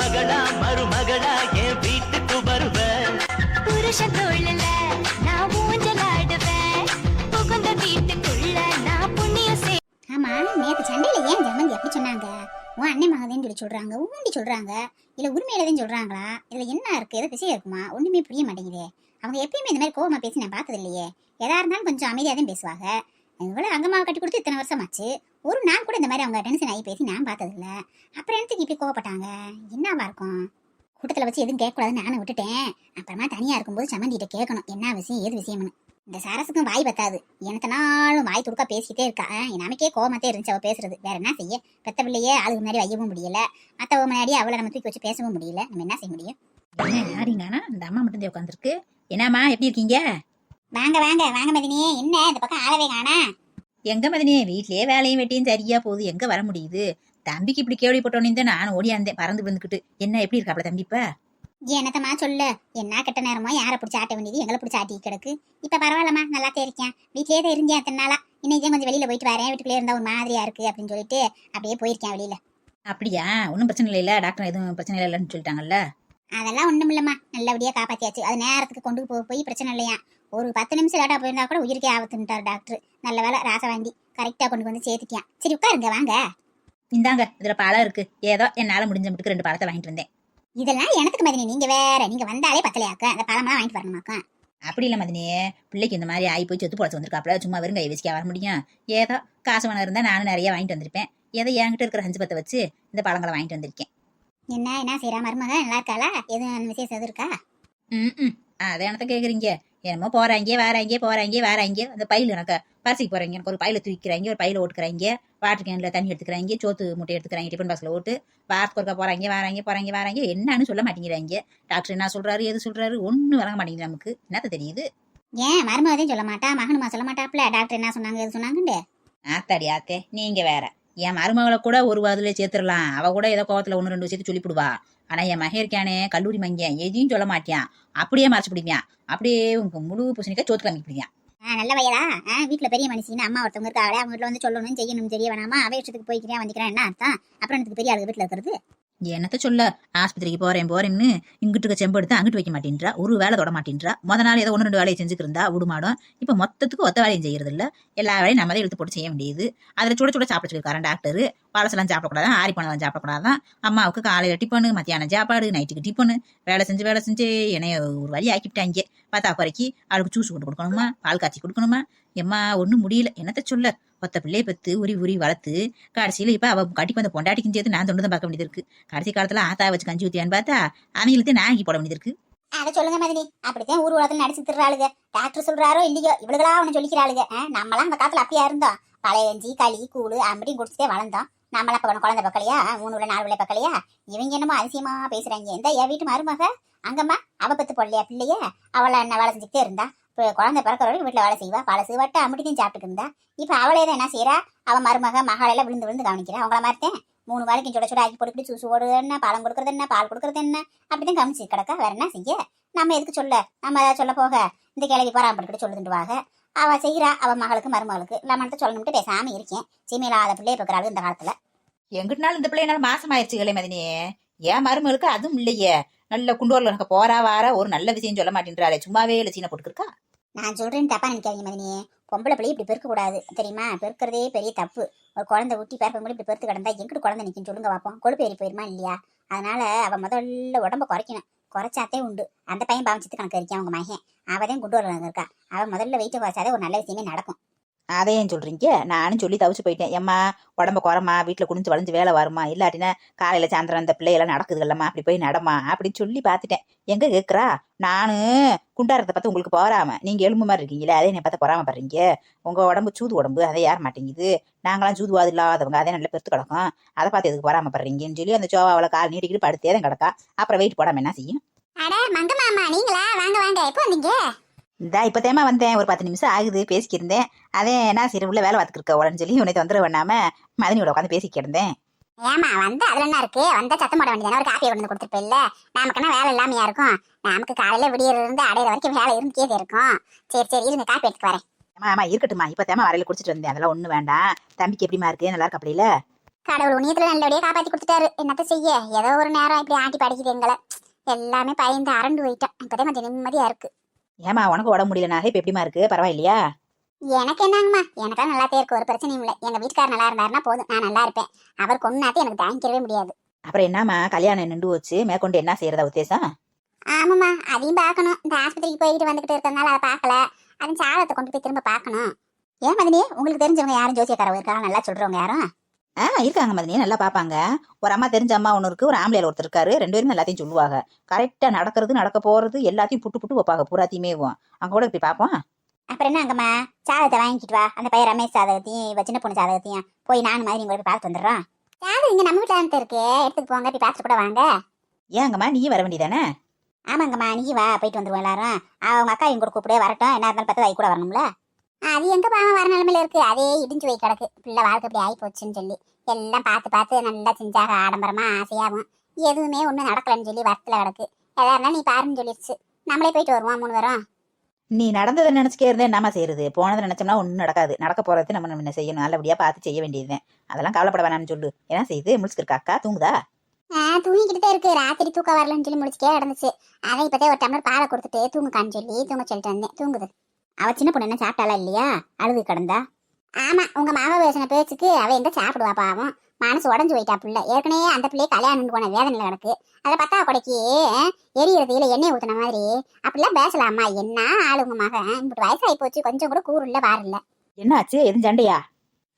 மகளா மருமகளா என் வீட்டுக்கு வருவேன். புருஷன் தோழல நான் ஊஞ்சலாடுவேன், புகுந்த வீட்டுக்குள்ள நான் புண்ணியம் செய். ஆமா, நேத்து சண்டையில ஏன் ஜெர்மன் எப்படி சொன்னாங்க? உன் அண்ணன் மகதேன்னு சொல்லி சொல்றாங்க, ஊண்டி சொல்றாங்க, இல்ல உரிமையிலதான் சொல்றாங்களா? இதுல என்ன இருக்கு? எதை விஷயம் இருக்குமா? ஒண்ணுமே புரிய மாட்டேங்குதே. அவங்க எப்பயுமே இந்த மாதிரி கோவமா பேசி நான் பார்த்தது இல்லையே. எதா இருந்தாலும் கொஞ்சம் அமைதியாக தான் பேசுவாங்க. இவ்வளோ அங்கம்மாவை கட்டி கொடுத்து இத்தனை வருஷமாச்சு, ஒரு நாள் கூட இந்த மாதிரி அவங்க டென்ஷன் ஆகி பேசி நான் பார்த்ததில்ல. அப்புறம் எனக்கு இப்படி கோவப்பட்டாங்க, என்னவா இருக்கும்? கூட்டத்தில் வச்சு எதுவும் கேட்கக்கூடாதுன்னு நானும் விட்டுட்டேன். அப்புறமா தனியாக இருக்கும்போது சம்மந்திட்ட கேட்கணும் என்ன விஷயம் ஏது விஷயம்னு. இந்த சரசுக்கும் வாய் பத்தாது, எனக்கு நாளும் வாய் துடுக்கா பேசிக்கிட்டே இருக்கா. நமக்கே கோவமாத்தே இருந்துச்சு அவள் பேசுறது. வேற என்ன செய்ய? பெத்த பிள்ளையே ஆளுக்கு முன்னாடி வையவும் முடியல, மற்றவங்க முன்னாடி அவளை நம்ம தூக்கி வச்சு பேசவும் முடியல. நம்ம என்ன செய்ய முடியும்? என்ன யாரிங்கன்னா இந்த அம்மா மட்டும் உட்காந்துருக்கு. என்னம்மா எப்படி இருக்கீங்க? வாங்க வாங்க வாங்க மதினியே, என்ன இந்த பக்கம் ஆளவே காணா? எங்க மதினியே, வீட்லயே வேலையும் வெட்டியும் சரியா போகுது, எங்க வர முடியுது? தம்பிக்கு இப்படி கேள்விப்பட்டோன்னு தான் நான் ஓடியாந்தேன் பறந்து வந்துக்கிட்டு. என்ன எப்படி இருக்காப்ல தம்பி? இப்ப என்னத்தம்மா சொல்லு, என்ன கெட்ட நேரமோ யாரை பிடிச்சி ஆட்ட வேண்டியது எங்களை பிடிச்சி ஆட்டி கிடக்கு. இப்ப பரவாயில்லம்மா, நல்லா இருக்கேன். வீட்லயே தான் இருந்தேன் அத்தனை நாளா. இன்னைக்கு கொஞ்சம் வெளியில போயிட்டு வரேன், வீட்டுக்குள்ளே இருந்தா ஒரு மாதிரியா இருக்கு அப்படின்னு சொல்லிட்டு அப்படியே போயிருக்கேன் வெளியில. அப்படியா? ஒன்றும் பிரச்சனை இல்லை, டாக்டர் எதுவும் பிரச்சனை இல்லைன்னு சொல்லிட்டாங்கல்ல? அதெல்லாம் ஒண்ணும் இல்லம்மா, நல்லபடியா காப்பாத்தியாச்சு. அது நேரத்துக்கு கொண்டு போய் பிரச்சனை இல்லையா. ஒரு 10 நிமிஷம் லேட்டா போயிருந்தா கூட உயிருக்கே ஆபத்துட்டார் டாக்டர். நல்ல வேலை ராசவாண்டி கரெக்டா கொண்டு வந்து சேர்த்துட்டியான். சரி உட்காருங்க வாங்க. இந்தாங்க, இதுல பழம் இருக்கு, ஏதோ என்னால முடிஞ்ச மட்டுக்கு 2 பழத்தை வாங்கிட்டு வந்தேன். இதெல்லாம் எனக்கு மதினி, நீங்க வேற, நீங்க வந்தாலே பத்தலையாக்க அந்த பழமெல்லாம் வாங்கிட்டு வரணுமாக்கா? அப்படி இல்லை மதினியே, பிள்ளைக்கு இந்த மாதிரி ஆகி போய் செத்து பொழைச்சு வந்திருக்காப்ல, சும்மா வெறும் கை வச்சுக்கா வர முடியும்? ஏதோ காசு பணம் இருந்தா நானும் நிறைய வாங்கிட்டு வந்திருப்பேன். ஏதோ என்கிட்ட இருக்கிற 5 பத்தை வச்சு இந்த பழங்களை வாங்கிட்டு வந்திருக்கேன். என்ன செய்யறா மருமக? நல்லா இருக்காளா? எதுவும் விசேஷம் எதுவும் இருக்கா? அதை எனக்கு கேக்குறீங்க? என்னமோ போறாங்க வராங்க அந்த பையில எனக்கு பரிசைக்கு போறாங்க, எனக்கு ஒரு பையில தூக்கிறாங்க, ஒரு பையில ஓட்டுக்கிறாங்க, வாட்டர் கேன்ல தண்ணி எடுத்துக்கிறாங்க, சோத்து முட்டை எடுத்துக்கிறாங்க, டிஃபன் பாக்ஸ்ல ஓட்டு வாரத்துக்கு ஒருக்கா போறாங்க என்னன்னு சொல்ல மாட்டேங்கிறாங்க. டாக்டர் என்ன சொல்றாரு எது சொல்றாரு ஒன்னும் வழங்க மாட்டேங்குது. நமக்கு என்னத்த தெரியுது? ஏன் மருமகதையும் சொல்ல மாட்டா, மகனுமா சொல்ல மாட்டாப்ல? டாக்டர் என்ன சொன்னாங்க எது சொன்னாங்கண்டு? ஆத்தாடி ஆத்தே, நீங்க வேற. என் மருமகளை கூட ஒரு வாரத்துல சேர்த்துடலாம், அவ கூட ஏதோ கோவத்துல 1-2 விஷயத்த சொல்லிவிடுவா. ஆனா என் மகன் இருக்கானே கல்லூரி மங்கன், எதையும் சொல்ல மாட்டான், அப்படியே மறைச்சு பிடிப்பான். அப்படியே உங்க முழு பூசணிக்கா சோத்து காமி பிடிப்பான். நல்ல வயலா? வீட்டுல பெரிய மனுஷின்னு அம்மா ஒருத்தவங்க இருக்காளே, அவங்க வீட்டுல வந்து சொல்லணும் செய்யணும் தெரிய வேணாமா? அவை விஷயத்துக்கு போய்க்கிறேன் வந்துக்கிறேன் என்ன அர்த்தம்? அப்புறம் எனக்கு பெரிய ஆளுங்க வீட்டுல இருக்கிறது. என்னத்த சொல்ல, ஆஸ்பத்திரிக்கு போறேன்னு இங்கிட்டு செம்பு எடுத்து அங்கிட்டு வைக்க மாட்டேன்றா, ஒரு வேலை தொட மாட்டேன்றா. நாள் ஏதோ 1-2 வேலையை செஞ்சுக்கு இருந்தா விடுமாடும். இப்ப மொத்தத்துக்கு ஒத்த வேலையும் செய்யறது இல்ல, எல்லா வேலையும் நம்மளே இழுத்து போட்டு செய்ய முடியுது. அதுல சுட சுட சாப்பிட சொல்லிருக்காரன் டாக்டர். பழசெல்லாம் சாப்பிடக்கூடாதான், ஆரி பணம் சாப்பிடக்கூடாதான். அம்மாவுக்கு காலையில டிப்பனு, மத்தியானம் சாப்பாடு, நைட்டுக்கு டிப்பனு. வேலை செஞ்சு என்னைய ஒரு வழி ஆக்கிவிட்டாங்க. பார்த்தா குறைக்கி அவளுக்கு ஜூஸ் கொண்டு கொடுக்கணுமா, பால் காய்ச்சி கொடுக்கணுமா. எம்மா ஒன்னும் முடியல, என்னத்த சொல்ல. ஒத்த பிள்ளையை பத்து உரி வளர்த்து கடைசியில இப்ப அவ கட்டிக்கு வந்த பொண்டாட்டிக்கும் சேர்த்து நான் தொண்டுதான் பார்க்க வேண்டியது இருக்கு. கடைசி காலத்துல ஆத்தா வச்சு கஞ்சி ஊத்தியான்னு பார்த்தா அவங்களுக்கு நாங்கி போட வேண்டியது இருக்கு. அதை சொல்லுங்க மதினி, அப்படித்தான் ஊர் உலகத்துல நடிச்சு திடுறாளுங்க. டாக்டர் சொல்றாரோ இல்லையோ இவளுகளா ஒண்ணு சொல்லிக்கிறாளுங்க. நம்மளாம் அந்த காலத்துல அப்படியா இருந்தோம், பழைய கஞ்சி களி கூழு அப்படின்னு குடிச்சுட்டே வளர்ந்தோம். நம்மளா இப்ப குழந்தை பக்கலையா, 3 4 பக்கலையா? இவங்க என்னமோ அதிசயமா பேசுறாங்க. இந்த என் வீட்டு மருமக அங்கம்மா அவ பத்து பொல்லையா பிள்ளைய, அவளை என்ன வேலை செஞ்சுட்டே இருந்தா. இப்போ குழந்தை பிறக்கிறவங்க வீட்டுல வேலை செய்வா, பழசு வட்ட அம்பிட்டையும் சாப்பிட்டு இருந்தா. இப்ப அவளே தான் என்ன செய்யறா, அவ மருமக மகாலெல்லாம் விழுந்து கவனிக்கிறா. அவங்கள மாதிரித்தேன் 3 வேலைக்கும் சுட ஆக்கி போட்டுக்கிட்டு ஜூஸ் ஓடு என்ன, பழம் கொடுக்கறது என்ன, பால் கொடுக்கறது என்ன, அப்படிதான் கவனிச்சு கிடக்கா. வேற என்ன செய்ய? நம்ம எதுக்கு சொல்ல? நம்ம சொல்ல போக இந்த கிழவி பராமரிக்கிட்டு சொல்லுதுண்டுவாங்க. அவ செய்யறா, அவ மகளுக்கு மருமகளுக்கு நம்மள்ட்ட சொல்லணும்ட்டு பேசாம இருக்கேன். சீமையிலாத பிள்ளைய இருக்கிறாள் இந்த காலத்துல. எங்கிட்டனாலும் இந்த பிள்ளைனால மாசம் ஆயிடுச்சுகளே மதினியே, ஏன் மருமகளுக்கு அதுவும் இல்லையே. நல்ல குண்டோர்ல எனக்கு போறா வார ஒரு நல்ல விஷயம் சொல்ல மாட்டேன்றாளே, சும்மாவே இல்லை சீனை போட்டுருக்கா. நான் சொல்றேன்னு தப்பா நினைக்காதீங்க மதினியே, பொம்பளை பிள்ளைய இப்படி பெருக்க கூடாது தெரியுமா? பெருக்கிறதே பெரிய தப்பு. ஒரு குழந்தை ஊட்டி பிறக்கும் இப்படி பெருத்து கிடந்தா எங்கிட்டு குழந்தை நிற்கும் சொல்லுங்க பார்ப்போம்? கொழுப்பு ஏறி போயிருமா இல்லையா? அதனால அவ முதல்ல உடம்ப குறைக்கணும். குறைச்சாத்தே உண்டு. அந்த பையன் பாவச்சித்து கணக்கு இருக்கேன் அவங்க மகன், அவதான் குண்டு வரல இருக்கா. அவ முதல்ல வெயிட்ட குறைச்சாதே ஒரு நல்ல விஷயமே நடக்கும். அதையும் சொல்றீங்க? நானும் சொல்லி தவிச்சு போயிட்டேன். எம்மா உடம்ப குறமா, வீட்டுல குனிஞ்சு வளைஞ்சு வேலை வருமா, இல்லாட்டினா காலையில சாயந்தரம் அந்த பிள்ளையெல்லாம் நடக்குதுல்லம்மா, அப்படி போய் நடமா அப்படின்னு சொல்லி பார்த்துட்டேன். எங்க கேட்குறா? நானு குண்டாரத்தை பார்த்து உங்களுக்கு போறாம, நீங்க எலும்பு மாதிரி இருக்கீங்களே, அதே என்னை பார்த்து பொறாம படுறீங்க. உங்க உடம்பு சூது உடம்பு, அதை யார் மாட்டேங்குது. நாங்களாம் சூதுவாது இல்லாதவங்க, அதே நல்ல பெருத்து கிடக்கும், அதை பார்த்து எதுக்கு பொறாம படுறீங்கன்னு சொல்லி அந்த சோவாவில் கால் நீட்டிக்கிட்டு படுத்தே தான் கிடக்கா. அப்புறம் வெயிட் போடாம என்ன செய்யும்? அட மங்க மாமா, நீங்களா? வாங்க வாங்க, எப்போ வந்தீங்க? இந்தா இப்போதேமா வந்தேன், ஒரு 10 நிமிஷம் ஆகுது பேசிக்கிருந்தேன். அதே என்ன சரி உள்ள வேலை பார்த்துருக்க உடனே சொல்லி உன்னை தொந்தரவு பண்ணாம மதினியோட உட்காந்து பேசிக்கிருந்தேன். ஏமா வந்து அதுல என்ன இருக்கு? வந்தா சத்தம் போட வேண்டியதானே, ஒரு காப்பியை கொண்டு கொடுத்துருப்ப இல்ல? நமக்குன்னா வேலை இல்லாமையா இருக்கும்? நமக்கு காலையில விடியற இருந்து அடையிற வரைக்கும் வேலை இருந்துட்டே இருக்கும். சரி இருங்க, காப்பி எடுத்துக்கு வரேன். ஆமா இருக்கட்டுமா, இப்போ தேமா வரையில குடிச்சிட்டு வந்தேன், அதெல்லாம் ஒண்ணு வேண்டாம். தம்பிக்கு எப்படிமா இருக்கு? நல்லா இருக்கு அப்படியில? கடவுள் உண்ணியத்துல நல்லபடியா காப்பாத்தி கொடுத்துட்டாரு. என்னத்த செய்ய, ஏதோ ஒரு நேரம் இப்படி ஆட்டி படிக்குது எங்களை. எல்லாமே பயந்து அரண்டு போயிட்டேன். இப்பதான் கொஞ்சம் நிம்மதியா இருக்கு. ஏமா உனக்கு உடம்பு முடியலனாக இப்ப எப்படிமா இருக்கு, பரவாயில்லையா? எனக்கு என்னங்கம்மா, எனக்கெல்லாம் நல்லாத்தே இருக்கு, ஒரு பிரச்சனையும் இல்லை. எங்க வீட்டுக்காரர் நல்லா இருந்தாருன்னா போதும், நான் நல்லா இருப்பேன். அவர் கொண்டாத்தி எனக்கு தாங்கிக்கவே முடியாது. அப்புறம் என்னம்மா கல்யாணம் நின்று வச்சு மேற்கொண்டு என்ன செய்யறதா உத்தேசம்? ஆமாம்மா, அதையும் பார்க்கணும். இந்த ஆஸ்பத்திரிக்கு போயிட்டு வந்துகிட்டு இருக்கிறதுனால அதை பார்க்கல. அதன் சாதத்தை கொண்டு போய் திரும்ப பார்க்கணும். ஏன் மதினி, உங்களுக்கு தெரிஞ்சவங்க யாரும் ஜோசியக்காரவங்க இருக்காங்க, நல்லா சொல்றவங்க யாரும்? இருக்காங்க மதினி, நல்லா பாப்பாங்க. ஒரு அம்மா தெரிஞ்ச அம்மா ஒன்று இருக்கு, ஒரு ஆம்பளையார் ஒருத்தர் இருக்காரு. 2 பேரும் எல்லாத்தையும் சொல்லுவாங்க. கரெக்டா நடக்கிறது நடக்க போறது எல்லாத்தையும் புட்டு புட்டு வைப்பாங்க, பூராத்தையுமே. அங்க கூட இப்படி பாப்போம். அப்புறம் என்ன, அங்கம்மா சாதத்தை வாங்கிட்டு வா. அந்த பையன் ரமேஷ் ஜாதகத்தையும் இவ சின்ன பொண்ணு ஜாதகத்தையும் போய் நானும் மாதிரி இங்க போய் பார்த்து வந்துடுறோம். ஜாதகம் இங்க நம்ம வீட்டுல இருக்கு, எடுத்துட்டு போங்க, போய் பார்த்துட்டு கூட வாங்க. ஏங்கம்மா நீ வர வேண்டியதானே? ஆமாங்கம்மா, நீ வா, போயிட்டு வந்துருவோம் எல்லாரும். அவங்க அக்கா இங்க கூட கூப்பிடே வரட்டும். என்ன இருந்தாலும் பார்த்து வை கூட வரணும்ல. அது எங்க பாவம் வர நிலைமையில இருக்கு, அதே இடிஞ்சு போய் கிடக்கு. பிள்ளை வாழ்க்கை இப்படி ஆகி போச்சுன்னு சொல்லி எல்லாம் பார்த்து பார்த்து நல்லா செஞ்சாக ஆடம்பரமா ஆசையாகும். எதுவுமே ஒன்றும் நடக்கலன்னு சொல்லி வருத்தல கிடக்கு. எதா இருந்தாலும் நீ பாருன்னு சொல்லிடுச்சு. நம்மளே போயிட்டு வருவோம் 3 பேரும். நீ நடந்ததை நினைச்சுக்கே இருந்தே என்னமா செய்யறது? போனதை நினைச்சோம்னா ஒன்றும் நடக்காது. நடக்க போறது நம்ம என்ன செய்யணும், நல்லபடியா பார்த்து செய்ய வேண்டியதுதான். அதெல்லாம் கவலைப்பட வேணாம்னு சொல்லு. என்ன செய்யுது, முடிச்சுக்கிருக்கா அக்கா? தூங்குதா? தூங்கிக்கிட்டே இருக்கு. ராத்திரி தூக்கம் வரலன்னு சொல்லி முடிச்சுட்டே கிடந்துச்சு. அதை இப்பதே ஒரு டம்ளர் பாலை கொடுத்துட்டு தூங்குக்கான்னு சொல்லி தூங்க சொல்லிட்டு வந்தேன். தூங்குது. அவ சின்ன பொண்ணு என்ன சாப்பிட்டாளா இல்லையா? அழுது கிடந்தா. ஆமா, உங்க மக பேசின பேச்சுக்கு அவ எங்க சாப்பிடுவா பாவம். மனசு உடஞ்சு போயிட்டா பிள்ளை. ஏற்கனவே அந்த பிள்ளைய கல்யாணம் போன வேதனையில கிடக்கு. அதை பத்தா கொடைக்கு எரியறதுல எண்ணெய் ஊத்துன மாதிரி அப்படிலாம் பேசலாமா? என்ன ஆளு உங்க மகன், இப்படி வயசாகி போச்சு, கொஞ்சம் கூட கூறு இல்ல வார இல்ல. என்ன ஆச்சு, எதுவும் சண்டையா?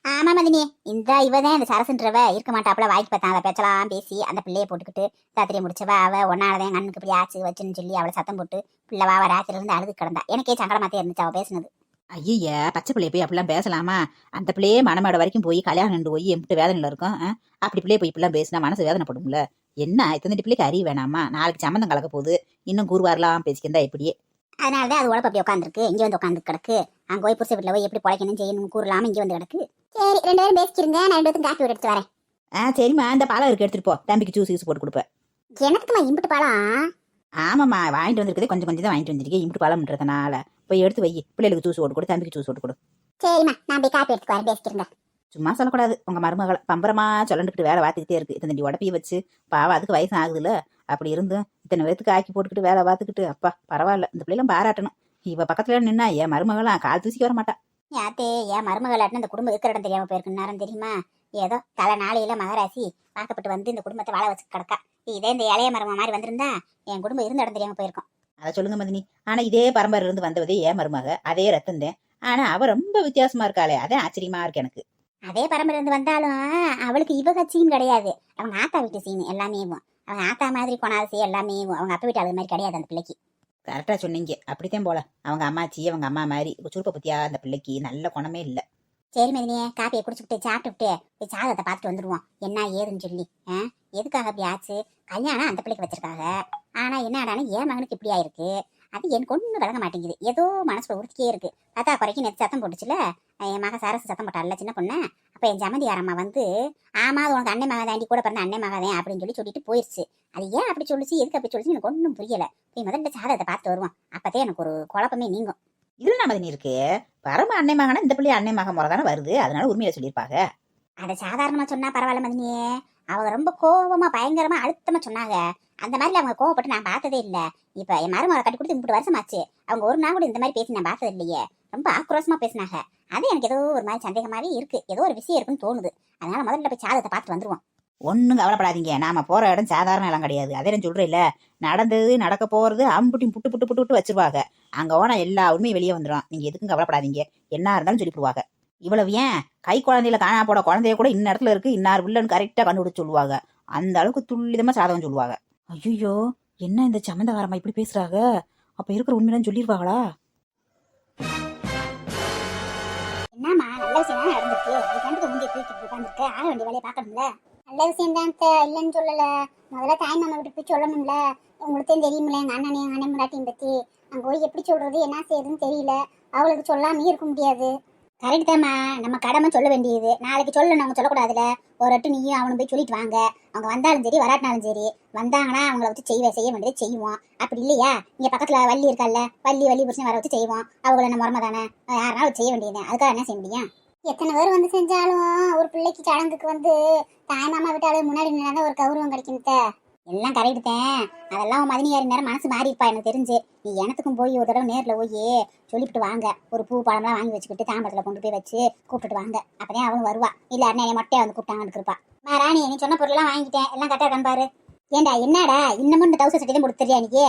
ஆமா மதினி, இந்த இவதான் இந்த சரசுன்றவ இருக்க மாட்டாப்புல. வாய்க்கு பார்த்தா அவளை பேச்சலாம் பேசி அந்த பிள்ளைய போட்டுக்கிட்டு ராத்திரியை முடிச்சவ. அவ ஒன்னாலதான் கண்ணுக்கு இப்படி ஆச்சு வச்சுன்னு சொல்லி அவளை சத்தம் போட்டு பிள்ளைவா ராத்திரில இருந்து அழுது கிடந்தா. எனக்கே சங்கடமாத்தே இருந்துச்சு அவ பேசுனது. ஐய, பச்சை பிள்ளைய போய் அப்படிலாம் பேசலாமா? அந்த பிள்ளையே மனமேட வரைக்கும் போய் கல்யாணம் நின்று போய் எம்பிட்டு வேதனையில இருக்கும். அப்படி பிள்ளைய போய் இப்படிலாம் பேசினா மனசு வேதனைப்படும்ல. என்ன இத்தனை பிள்ளைக்கு அறிய வேணாமா? நாளைக்கு சம்மந்தம் கலக்க போகுது, இன்னும் கூறுவாரலாம் பேசிக்கிந்தா இப்படியே. அதனாலதான் அது உடம்பு அப்படி உட்காந்துருக்கு. இங்க வந்து உட்காந்து கிடக்கு. அங்க போய் புருஷ வீட்டுல போய் எப்படி பழைக்கணும் செய்யணும் கூறலாம இங்க வந்து கிடக்கு. சரி, 2 பேரும் பேசிக்கிறீங்க, நான் 2 பேரும் காப்பி எடுத்து வரேன். சரிம்மா, இந்த பாலம் இருக்கு, எடுத்துட்டு போ. தம்பிக்கு ஜூஸ் போட்டு கொடுப்பேன். எனக்குமா இம்பிட்டு பழம்? ஆமாம்மா, வாங்கிட்டு வந்திருக்கதே கொஞ்சம் கொஞ்சம் தான் வாங்கிட்டு வந்திருக்கேன். இம்பிட்டு பழம்ன்றதுனால போய் எடுத்து வை. பிள்ளைகளுக்கு ஜூஸ் போட்டு கொடு, தம்பிக்கு ஜூஸ் போட்டு கொடு. சரிம்மா, நான் போய் காப்பி எடுத்து வரேன், பேசிக்கிறேங்க. சும்மா சொல்லக்கூடாது. உங்க மருமகளை பம்பரமா சொல்லண்டுக்கிட்டு வேலை பார்த்துக்கிட்டே இருக்கு. இத்தனை உடப்பி வச்சு பாவம், அதுக்கு வயசு ஆகுதுல்ல. அப்படி இருந்தும் இத்தனை பேத்துக்கு ஆக்கி போட்டுக்கிட்டு வேலை பார்த்துக்கிட்டு, அப்பா பரவாயில்ல. இந்த பிள்ளைலாம் பாராட்டணும். இவ பக்கத்துல நின்னா என் மருமகளாம் கால் தூசிக்க வர மாட்டா. யாத்தே, என் மருமகளாட்டின இந்த குடும்பம் இருக்கிற இடம் தெரியாம போயிருக்கு. நேரம் தெரியுமா? ஏதோ தலை நாளையில மகராசி பார்க்கப்பட்டு வந்து இந்த குடும்பத்தை வாழ வச்சு கிடக்கா. இதே இந்த இளைய மரும மாதிரி வந்திருந்தா என் குடும்பம் இருந்த இடம் தெரியாம போயிருக்கும். அதை சொல்லுங்க மதினி. ஆனா இதே பரம்பரை இருந்து வந்தவதே ஏன் மருமக, அதே ரத்தம் தான். ஆனா அவ ரொம்ப வித்தியாசமா இருக்காளே, அதே ஆச்சரியமா இருக்கு எனக்கு. அதே பரம்பரை இருந்து வந்தாலும் அவளுக்கு இவ கட்சியும் கிடையாது. அவங்க ஆத்தா வீட்டு சீன் எல்லாமே. அவங்க ஆத்தா மாதிரி கொணாசி எல்லாமே. அவங்க அப்பா வீட்டு அது மாதிரி கிடையாது அந்த பிள்ளைக்கு. கரெக்டா சொன்னீங்க. அப்படித்தான் போல. அவங்க அம்மாச்சி அவங்க அம்மா மாதிரி சுருப்ப பத்தியா அந்த பிள்ளைக்கு நல்ல குணமே இல்லை. சரி மதினியே, காப்பியை குடிச்சுக்கிட்டு சாப்பிட்டுக்கிட்டு போய் சாதத்தை பார்த்துட்டு வந்துடுவோம், என்ன ஏதுன்னு சொல்லி. எதுக்காக அப்படி ஆச்சு? கல்யாணம் அந்த பிள்ளைக்கு வச்சிருக்காங்க. ஆனா என்னடானு என் மகனுக்கு இப்படி ஆயிருக்கு. அது எனக்கு ஒன்றும் விளங்க மாட்டேங்குது. ஏதோ மனசுல உறுத்தியே இருக்கு. பார்த்தா குறைக்கு நேற்று சத்தம் போட்டுச்சுல, என் மகன் சரசு சத்தம் போட்டால சின்ன பொண்ணு. அப்ப என் ஜமதியாரம்மா வந்து, ஆமா அது உனக்கு அண்ணன் மகன் தாண்டி, கூட பிறந்த அண்ணன் மகன் அப்படின்னு சொல்லிட்டு போயிருச்சு. அது ஏன் அப்படி சொல்லிச்சு, எதுக்கு அப்படி சொல்லிச்சு எனக்கு ஒன்றும் புரியல. போய் முதல்ல சாதத்தை பார்த்துட்டு வருவோம், அப்பதே எனக்கு ஒரு குழப்பமே நீங்கும். இதுல நம்ம மதினி இருக்கு. பரம அன்னை மகனா இந்த பிள்ளை அன்னை மகன் முறை தானே வருது, அதனால உண்மையில சொல்லியிருப்பாங்க. அதை சாதாரணமா சொன்னா பரவாயில்ல மதினியே. அவங்க ரொம்ப கோபமா பயங்கரமா அழுத்தமா சொன்னாங்க. அந்த மாதிரி அவங்க கோவப்பட்டு நான் பார்த்ததே இல்லை. இப்ப என் மருமகளை கட்டி கொடுத்து 30 வருஷம் ஆச்சு. அவங்க ஒரு நாள் கூட இந்த மாதிரி பேசி நான் பார்த்தது இல்லையே. ரொம்ப ஆக்ரோஷமா பேசினாங்க. அது எனக்கு ஏதோ ஒரு மாதிரி சந்தேகமாவே இருக்கு. ஏதோ ஒரு விஷயம் இருக்குன்னு தோணுது. அதனால முதல்ல போய் சாதத்தை பார்த்துட்டு வந்துருவோம். ஒன்னும் கவலைப்படாதீங்க. நாம போற இடம் சாதாரண இடம் கிடையாது. அதே நான் சொல்றேன் இல்ல, நடந்தது நடக்க போறது அம்புட்டி புட்டு புட்டு புட்டு புட்டு வச்சிருவாங்க. அங்க போனா எல்லா உண்மையும் வெளியே வந்துடும். நீங்க எதுக்கும் கவலைப்படாதீங்க. என்ன இருந்தாலும் சொல்லிடுவாங்க. இவ்வளவு ஏன் கை குழந்தையில காணா போட குழந்தைய கூட இன்ன இடத்துல இருக்கு, இன்னார் வில்லன்னு கரெக்டா கண்டுபிடிச்சு சொல்லுவாங்க. அந்த அளவுக்கு துல்லிதமா சாதகம் சொல்லுவாங்க. ஐயோ, என்ன இந்த சம்மந்தகாரமா இப்படி பேசுறாங்க? அப்ப இருக்கிற உண்மையில சொல்லிருவாங்களா? என்னம்மா, நல்ல விஷயம் தான் நடந்திருக்கு. அதுக்கு முந்தைய தூக்கிட்டு உட்காந்துருக்கு. ஆக வேண்டிய வேலையை பார்க்கணும்ல. நல்ல விஷயம் தான் இல்லைன்னு சொல்லல. முதல்ல தாய் மாமா விட்டு போய் சொல்லணும்ல. உங்களுக்கும் தெரியுமில்ல எங்க அண்ணனையும் எங்க அண்ணன் முன்னாட்டியும் பத்தி. அங்க போய் எப்படி சொல்றது என்ன செய்யுதுன்னு தெரியல. அவளுக்கு சொல்லாமே இருக்க முடியாது. கரெக்ட் தாம்மா, நம்ம கடமை சொல்ல வேண்டியது. நாளைக்கு சொல்லணும், அவங்க சொல்லக்கூடாதுல. ஒரு எட்டு நீயும் அவனு போய் சொல்லிட்டு வாங்க. அவங்க வந்தாலும் சரி வராட்டினாலும் சரி, வந்தாங்கன்னா அவங்கள வச்சு செய்ய வேண்டியது செய்வோம். அப்படி இல்லையா, இங்க பக்கத்துல வள்ளி இருக்கால, வள்ளி புருஷன் வர வச்சு செய்வோம். அவங்கள என்ன முறமை தானே, யாருனாலும் செய்ய வேண்டியது. அதுக்காக என்ன செய்ய முடியும்? எத்தனை பேர் வந்து செஞ்சாலும் ஒரு பிள்ளைக்கு சடங்குக்கு வந்து தாய் மாமா விட்டாலே முன்னாடி நின்னா ஒரு கௌரவம் கிடைக்கும். எல்லாம் கரெக்டுதேன். அதெல்லாம் உன் மதினியாரி நேரம் மனசு மாறி இருப்பா எனக்கு தெரிஞ்சு. நீ எனத்துக்கும் போய் ஒரு தடவை நேரில் போய் சொல்லிவிட்டு வாங்க. ஒரு பூ பழம்லாம் வாங்கி வச்சுக்கிட்டு தாம்பரத்தில் கொண்டு போய் வச்சு கூப்பிட்டுட்டு வாங்க. அப்பதான் அவளும் வருவா. இல்ல அண்ணன் மொட்டையா வந்து கூப்பிட்டாங்கன்னு இருப்பா. ராணி நீ சொன்ன பொருள்லாம் வாங்கிட்டேன், எல்லாம் கரெக்டாக கண்பாரு. ஏண்டா என்னடா இன்னமும் இந்த தௌசண்ட் சட்டி தான் கொடுத்துறியா நீ?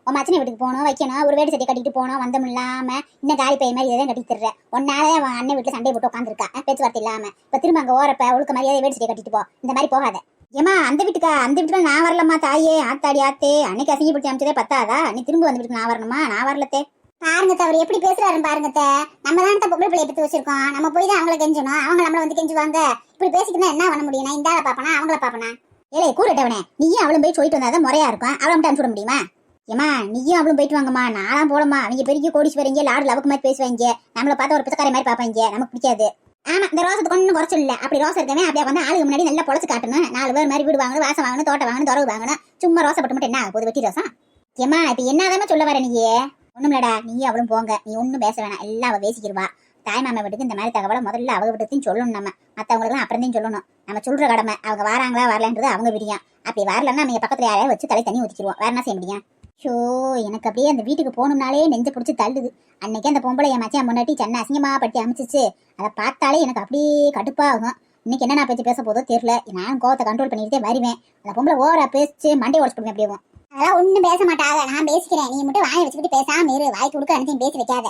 உன் மச்சனை வீட்டுக்கு போகணும் வைக்கணும், ஒரு வேடு சட்டி கட்டிட்டு போகணும், வந்தம் இல்லாம இன்னும் காலி பைய மாதிரி எதாவது கட்டி தர்ற. ஒன்னாலே அவன் அண்ணன் வீட்டுல சண்டையை போட்டு உட்காந்துருக்கா பேச்சுவார்த்தை இல்லாம. இப்ப திரும்ப அங்க ஓரப்ப ஒழுக்க மாதிரியாவே வேடு சட்டி கட்டிட்டு போ. இந்த மாதிரி போகாத. ஏமா அந்த வீட்டுக்கு நான் வரலம்மா தாயே. ஆத்தாடி ஆத்தே, அன்னைக்கு அசிங்கப்படுத்தி அமைச்சதே பத்தாதா? நீ திரும்ப வந்து வீட்டுக்கு நான் வரணுமா? நான் வரலத்தே. பாருங்க அவர் எப்படி பேசுறாருன்னு பாருங்க. நம்ம தான் பொம்பளை பிள்ளைய பத்தி வச்சிருக்கோம். நம்ம போய் தான் அவங்கள கெஞ்சணும், அவங்க நம்மள வந்து கெஞ்சுவாங்க. இப்படி பேசிக்கிட்டா என்ன பண்ண முடியும்? நான் இந்த ஆளை பாப்பனா அவங்கள பாப்பனா? ஏலே கூறட்டவனே, நீயும் அவளும் போய் சொல்லிட்டு வந்தாதான் முறையா இருக்கும். அவளை மட்டும் அனுப்பிட முடியுமா? ஏமா நீயும் அவளும் போயிட்டு வாங்கம்மா. நானும் போலமா. அவங்க பெரிய கோடீஸ்வரங்க லாடு லவுக்கு மாதிரி பேசுவாங்க. நம்மளை பார்த்தா ஒரு பிச்சைக்காரி மாதிரி பாப்பாங்க. நமக்கு பிடிக்காது. ஆமா இந்த ரோசத்துக்கு ஒன்னும் குறைச்சல் இல்ல. அப்படி ரோசம் இருக்கவே அப்படியே வந்து ஆளுக்கு முன்னாடி நல்லா பொழைச்சு காட்டணும். 4 பேர் மாதிரி வீடு வாங்கணும், வாசம் வாங்கணும், தோட்டம் வாங்கணும், துறவு வாங்கணும். சும்மா ரோசப்பட்டு மட்டும் என்ன ஆக போகுது? வெட்டி ரோசம். ஏமா இப்ப என்னதாம சொல்ல வர நீயே? ஒண்ணும்லடா, நீயும் அவளும் போங்க. நீ ஒன்னும் பேச வேணாம், எல்லாம் அவ பேசிக்கிடுவா. தாய் மாமா வீட்டுக்கு இந்த மாதிரி தகவலை முதல்ல அவங்க வீட்டுக்கும் சொல்லணும். நம்ம மற்றவங்களுக்குலாம் அப்புறம் சொல்லணும். நம்ம சொல்ற கடமை. அவங்க வராங்களா வரலன்றது அவங்க விடியும். அப்படி வரலன்னா நம்ம பக்கத்துல யாரையா வச்சு தலை தண்ணி ஊற்றிக்கிடுவோம். வேற என்ன செய்ய முடியும்? ஷோ எனக்கு அப்படியே அந்த வீட்டுக்கு போகணும்னாலே நெஞ்ச பிடிச்சி தள்ளுது. அன்னைக்கு அந்த பொம்பளை என் மச்சான் முன்னாடி சென்னை அசிங்கமா பட்டி அமைச்சிச்சு. அதை பார்த்தாலே எனக்கு அப்படியே கடுப்பாகும். இன்னைக்கு என்ன நான் பேச போதோ தெரியல. நான் கோவத்தை கண்ட்ரோல் பண்ணிக்கிட்டே வருவேன். அந்த பொம்பளை ஓவரா பேசிச்சு மண்டே உடச்சு போடுவேன். அப்படியே அதெல்லாம் ஒன்றும் பேச மாட்டாங்க. நான் பேசிக்கிறேன். நீ மட்டும் வாயை வச்சுக்கிட்டு பேசாம இரு. வாய்க்கு கொடுக்க அனைத்தையும் பேசி வைக்காத.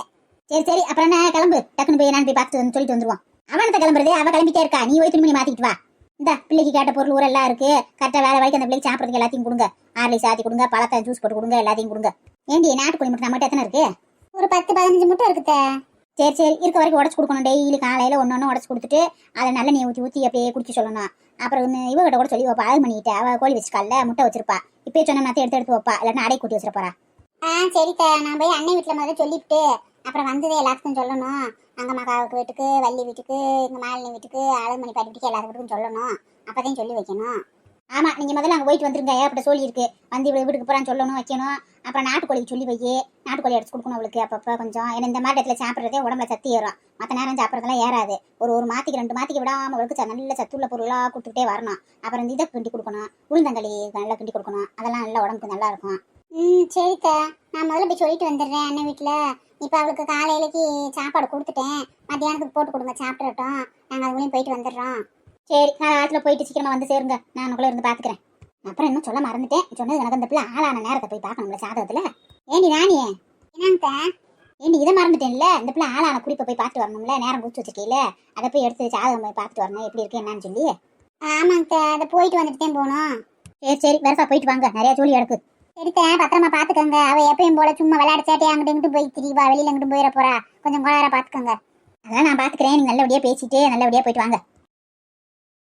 சரி அப்புறம் என்ன கிளம்பு. டக்குன்னு போய் நான் போய் பார்த்து வந்து சொல்லிட்டு வந்துருவோம். அவனத்தை கிளம்புறதே அவ கிளம்பிட்டே இருக்கா. நீ போய் திரும்பி மாத்திக்கிட்டு வா. இந்த பிள்ளைக்கு கேட்ட பொருள் ஊரெல்லாம் இருக்கு. கரெக்டாக வேலை வரைக்கும் அந்த பிள்ளைக்கு சாப்பிட்றதுக்கு எல்லாத்தையும் கொடுங்க. ஆர்லி சாத்தி கொடுங்க, பழத்தை ஜூஸ் போட்டு கொடுங்க, எல்லாத்தையும் கொடுங்க. ஏண்டி நாட்டுக்கோழி முட்டை நம்மகிட்ட எத்தனை இருக்கு? ஒரு 10-15 முட்டை இருக்குதே. சரி இருக்க வரைக்கும் உடச்சு கொடுக்கணும். டெய்லி காலையில ஒன்னொன்னு உடச்சு கொடுத்துட்டு அதை நல்ல நீ ஊற்றி அப்படியே குடிச்சு சொல்லணும். அப்புறம் இவகிட்ட கூட சொல்லி வைப்பா. அது பண்ணிட்டு அவ கோழி வச்சுக்கால முட்டை வச்சிருப்பா. இப்பயே சொன்ன மாதிரி எடுத்து வைப்பா. இல்லைன்னா அடை கூட்டி வச்சிருப்பாரா? சரிக்கா, நான் போய் அண்ணன் வீட்டுல முதல்ல சொல்லிவிட்டு அப்புறம் வந்ததே எல்லாத்துக்கும் சொல்லணும். அங்க மகாவுக்கு வீட்டுக்கு, வள்ளி வீட்டுக்கு, எங்க மாலினி வீட்டுக்கு, ஆளுமணி பாட்டி வீட்டுக்கு எல்லாரும் வீட்டுக்கும் சொல்லணும். அப்பதான் சொல்லி வைக்கணும். ஆமா நீங்க முதல்ல அங்க போயிட்டு வந்துருங்க. ஏற்பட்ட சொல்லி இருக்கு வந்து இவ்வளவு வீட்டுக்கு போறான்னு சொல்லணும் வைக்கணும். அப்புறம் நாட்டுக்கோழிக்கு சொல்லி வை. நாட்டுக்கோழி அடிச்சு கொடுக்கணும் அவளுக்கு அப்பப்ப கொஞ்சம். ஏன்னா இந்த மாதிரி இடத்துல சாப்பிட்றதே உடம்புல சத்து ஏறும். மற்ற நேரம் சாப்பிட்றதுலாம் ஏறாது. ஒரு மாத்திக்கு 2 மாத்திக்கு விடாம அவளுக்கு நல்ல சத்துள்ள பொருளா கொடுத்துட்டே வரணும். அப்புறம் இதை கிண்டி கொடுக்கணும். உளுந்தங்களி நல்லா கிண்டி கொடுக்கணும். அதெல்லாம் நல்லா உடம்புக்கு நல்லா இருக்கும். சரிக்கா, நான் முதல்ல போய் சொல்லிட்டு வந்துடுறேன் அண்ணன் வீட்டுல. இப்ப அவளுக்கு காலையிலக்கு சாப்பாடு கொடுத்துட்டேன். மத்தியானத்துக்கு போட்டு கொடுங்க, சாப்பிட்டுட்டோம். நாங்க அதுக்குள்ளேயும் போயிட்டு வந்துடுறோம். சரி நான் ஆத்துல போயிட்டு சீக்கிரமா வந்து சேருங்க. நான் உங்களுக்குள்ள இருந்து பாத்துக்கிறேன். அப்புறம் இன்னும் சொல்ல மறந்துட்டேன். சொன்னது எனக்கு அந்த பிள்ளை ஆளான நேரத்தை போய் பார்க்கணும்ல ஜாதகத்துல. ஏண்டி ராணியே? என்னங்க ஏண்டி இதை மறந்துட்டேன்ல. இந்த பிள்ளை ஆளான குறிப்பை போய் பார்த்து வரணும்ல. நேரம் குறிச்சு வச்சிருக்கீல, அதை போய் எடுத்து ஜாதகம் போய் பார்த்துட்டு வரணும் எப்படி இருக்கு என்னன்னு சொல்லி. ஆமாங்க, அதை போயிட்டு வந்துட்டு தான் போகணும். சரி வரசா போயிட்டு வாங்க. நிறைய ஜோலி எடுக்கு. சரித்த பத்திரமா பாத்துக்கோங்க. அவ எப்பயும் போல சும்மா விளையாட சேட்டை அங்கிட்டு இங்கிட்டு போய் திரிவா. வெளியில அங்கிட்டு போயிட போறா. கொஞ்சம் கோளாரா பாத்துக்கோங்க. அதான் நான் பாத்துக்கிறேன். நீங்க நல்லபடியா பேசிட்டு நல்லபடியா போயிட்டு வாங்க.